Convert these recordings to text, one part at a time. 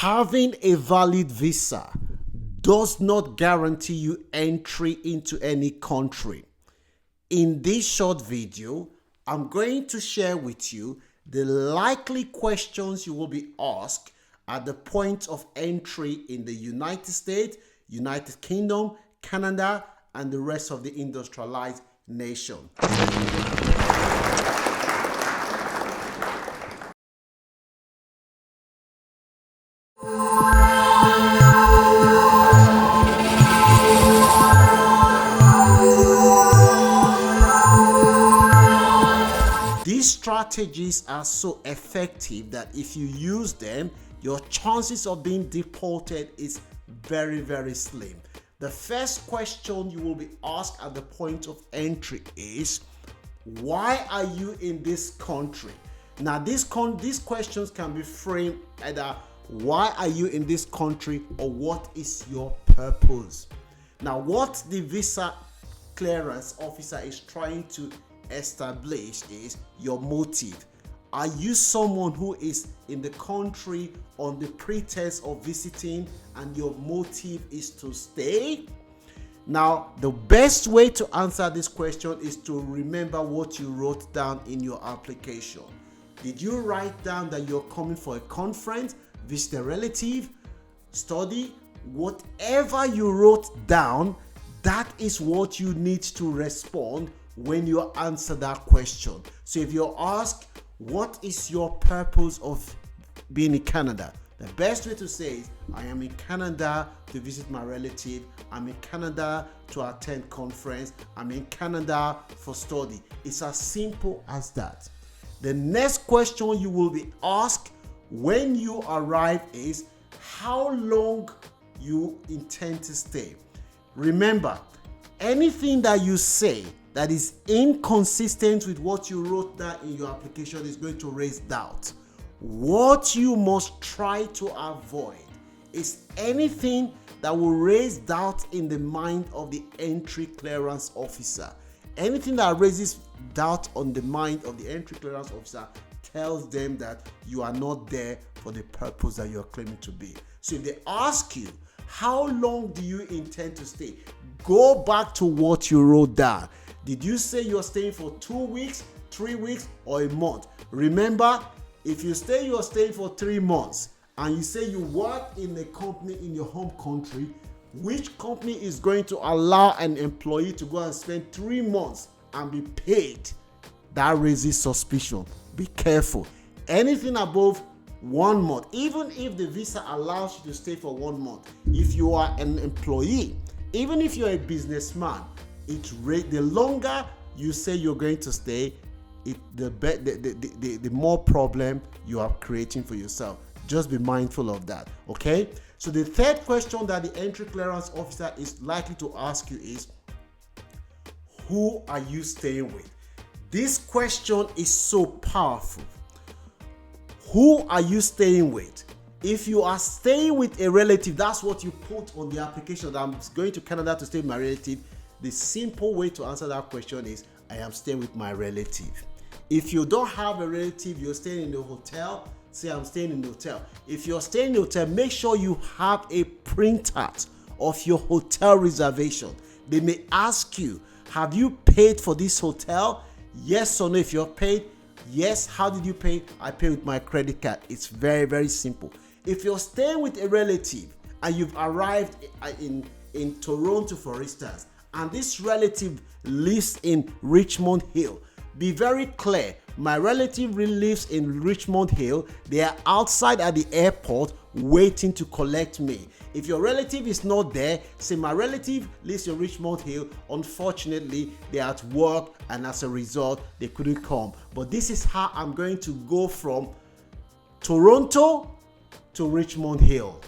Having a valid visa does not guarantee you entry into any country. In this short video, I'm going to share with you the likely questions you will be asked at the point of entry in the United States, United Kingdom, Canada, and the rest of the industrialized nation. These strategies are so effective that if you use them, your chances of being deported is very, very slim. The first question you will be asked at the point of entry is, why are you in this country? Now, these questions can be framed either why are you in this country or what is your purpose? Now, what the visa clearance officer is trying to establish is your motive. Are you someone who is in the country on the pretext of visiting and your motive is to stay? Now, the best way to answer this question is to remember what you wrote down in your application. Did you write down that you're coming for a conference, visit a relative, study? Whatever you wrote down, that is what you need to respond when you answer that question. So if you're asked, what is your purpose of being in Canada? The best way to say is, I am in Canada to visit my relative. I'm in Canada to attend conference. I'm in Canada for study. It's as simple as that. The next question you will be asked when you arrive is, how long you intend to stay? Remember, anything that you say that is inconsistent with what you wrote down in your application is going to raise doubt. What you must try to avoid is anything that will raise doubt in the mind of the entry clearance officer. Anything that raises doubt on the mind of the entry clearance officer tells them that you are not there for the purpose that you're claiming to be. So if they ask you, how long do you intend to stay? Go back to what you wrote down. Did you say you're staying for 2 weeks, 3 weeks, or a month? Remember, if you say you're staying for 3 months and you say you work in a company in your home country, which company is going to allow an employee to go and spend 3 months and be paid? That raises suspicion. Be careful. Anything above 1 month, even if the visa allows you to stay for 1 month, if you are an employee, even if you're a businessman, the longer you say you're going to stay, the more problem you are creating for yourself. Just be mindful of that, okay? So the third question that the entry clearance officer is likely to ask you is, who are you staying with? This question is so powerful. Who are you staying with? If you are staying with a relative, that's what you put on the application, that I'm going to Canada to stay with my relative. The simple way to answer that question is, I am staying with my relative. If you don't have a relative, you're staying in the hotel, say I'm staying in the hotel. If you're staying in the hotel, make sure you have a printout of your hotel reservation. They may ask you, have you paid for this hotel? Yes or no. If you're paid, yes. How did you pay? I pay with my credit card. It's very, very simple. If you're staying with a relative and you've arrived in Toronto, for instance, and this relative lives in Richmond Hill, be very clear. My relative lives in Richmond Hill. They are outside at the airport waiting to collect me. If your relative is not there, say my relative lives in Richmond Hill. Unfortunately, they're at work and as a result, they couldn't come. But this is how I'm going to go from Toronto to Richmond Hill.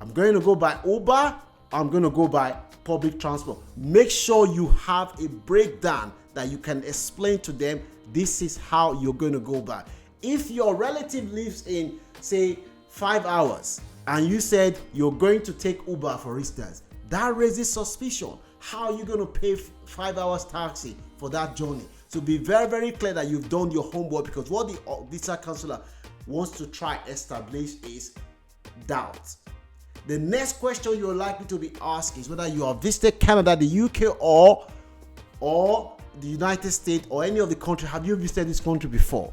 I'm going to go by Uber. I'm going to go by public transport. Make sure you have a breakdown that you can explain to them. This is how you're going to go back. If your relative lives in, say, 5 hours and you said you're going to take Uber, for instance, that raises suspicion. How are you going to pay 5 hours taxi for that journey? So be very, very clear that you've done your homework, because what the visa counselor wants to try establish is doubt. The next question you're likely to be asked is whether you have visited Canada, the UK, or the United States, or any of the country. Have you visited this country before?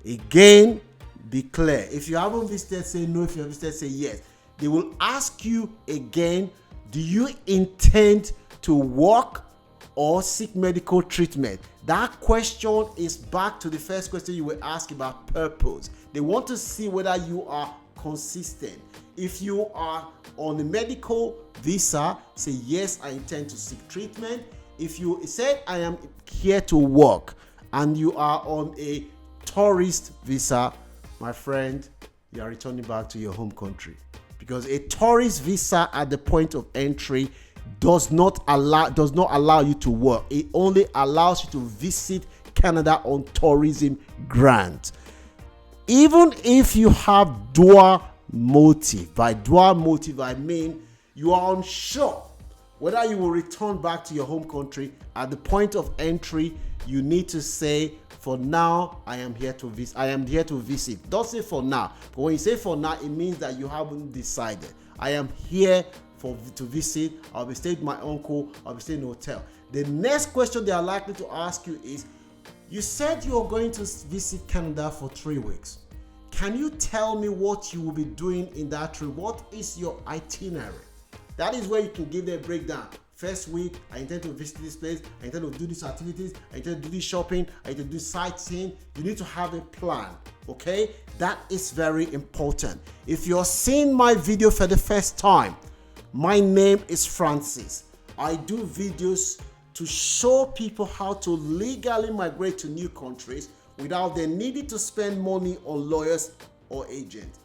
Again, be clear. If you haven't visited, say no. If you have visited, say yes. They will ask you again, do you intend to work or seek medical treatment? That question is back to the first question you were asked about purpose. They want to see whether you are consistent. If you are on a medical visa, say yes, I intend to seek treatment. If you said I am here to work and you are on a tourist visa, my friend, you are returning back to your home country, because a tourist visa at the point of entry does not allow you to work. It only allows you to visit Canada on tourism grant. Even if you have dual motive, by dual motive I mean you are unsure whether you will return back to your home country. At the point of entry, you need to say, for now, I am here to visit. Don't say for now. But when you say for now, it means that you haven't decided. I am here to visit. I'll be staying with my uncle. I'll be staying in a hotel. The next question they are likely to ask you is, you said you are going to visit Canada for 3 weeks. Can you tell me what you will be doing in that trip? What is your itinerary? That is where you can give them a breakdown. First week, I intend to visit this place. I intend to do these activities. I intend to do this shopping. I intend to do sightseeing. You need to have a plan, okay? That is very important. If you're seeing my video for the first time, my name is Francis. I do videos to show people how to legally migrate to new countries without them needing to spend money on lawyers or agents.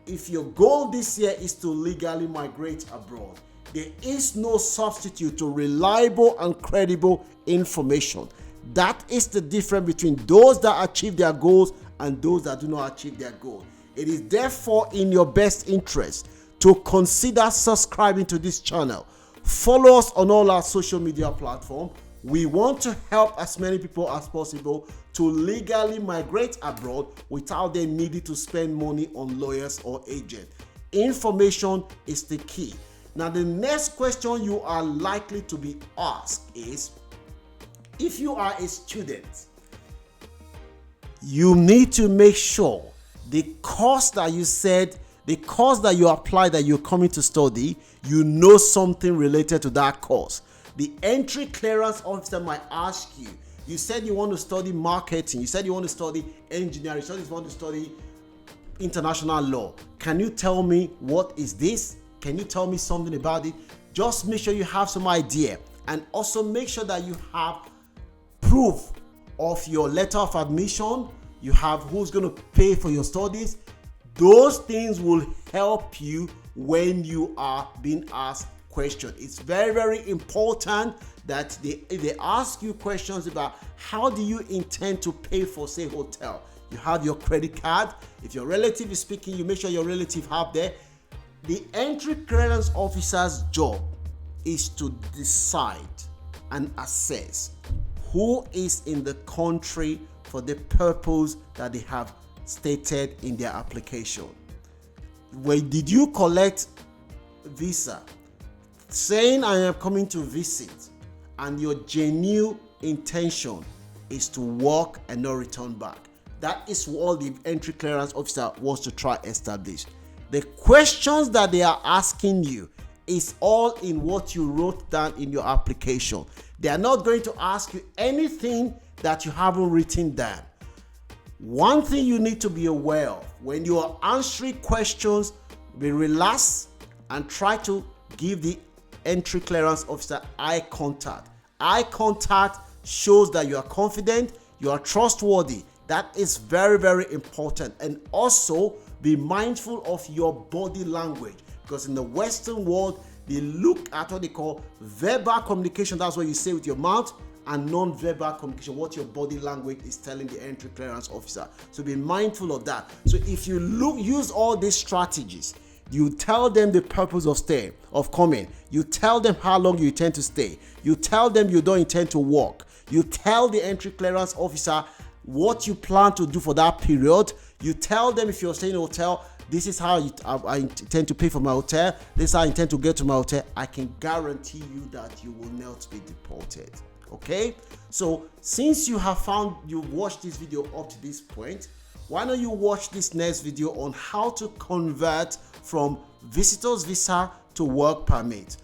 If your goal this year is to legally migrate abroad, there is no substitute to reliable and credible information. That is the difference between those that achieve their goals and those that do not achieve their goals. It is therefore in your best interest to consider subscribing to this channel. Follow us on all our social media platforms. We want to help as many people as possible to legally migrate abroad without them needing to spend money on lawyers or agents. Information is the key. Now, the next question you are likely to be asked is, if you are a student, you need to make sure the course that you applied, that you're coming to study, you know something related to that course. The Entry Clarence Officer might ask you, you said you want to study marketing, you said you want to study engineering, you said you want to study international law. Can you tell me what is this? Can you tell me something about it? Just make sure you have some idea, and also make sure that you have proof of your letter of admission. You have who's going to pay for your studies. Those things will help you when you are being asked questions. It's very, very important that if they ask you questions about how do you intend to pay for, say, hotel, you have your credit card. If your relative is speaking, you make sure your relative have there. The Entry Clarence Officer's job is to decide and assess who is in the country for the purpose that they have stated in their application. When did you collect visa saying I am coming to visit, and your genuine intention is to work and not return back? That is what the Entry Clarence Officer wants to try establish. The questions that they are asking you is all in what you wrote down in your application. They are not going to ask you anything that you haven't written down. One thing you need to be aware of, when you are answering questions, be relaxed and try to give the Entry Clarence Officer eye contact. Eye contact shows that you are confident, you are trustworthy. That is very, very important. And also be mindful of your body language, because in the Western world, they look at what they call verbal communication. That's what you say with your mouth, and non-verbal communication, what your body language is telling the Entry Clarence Officer. So be mindful of that. So if you use all these strategies, you tell them the purpose of coming. You tell them how long you intend to stay. You tell them you don't intend to work. You tell the Entry Clarence Officer what you plan to do for that period. You tell them if you're staying in a hotel, this is how I intend to pay for my hotel, this is how I intend to get to my hotel, I can guarantee you that you will not be deported. Okay, so since you've watched this video up to this point, why don't you watch this next video on how to convert from visitor's visa to work permit.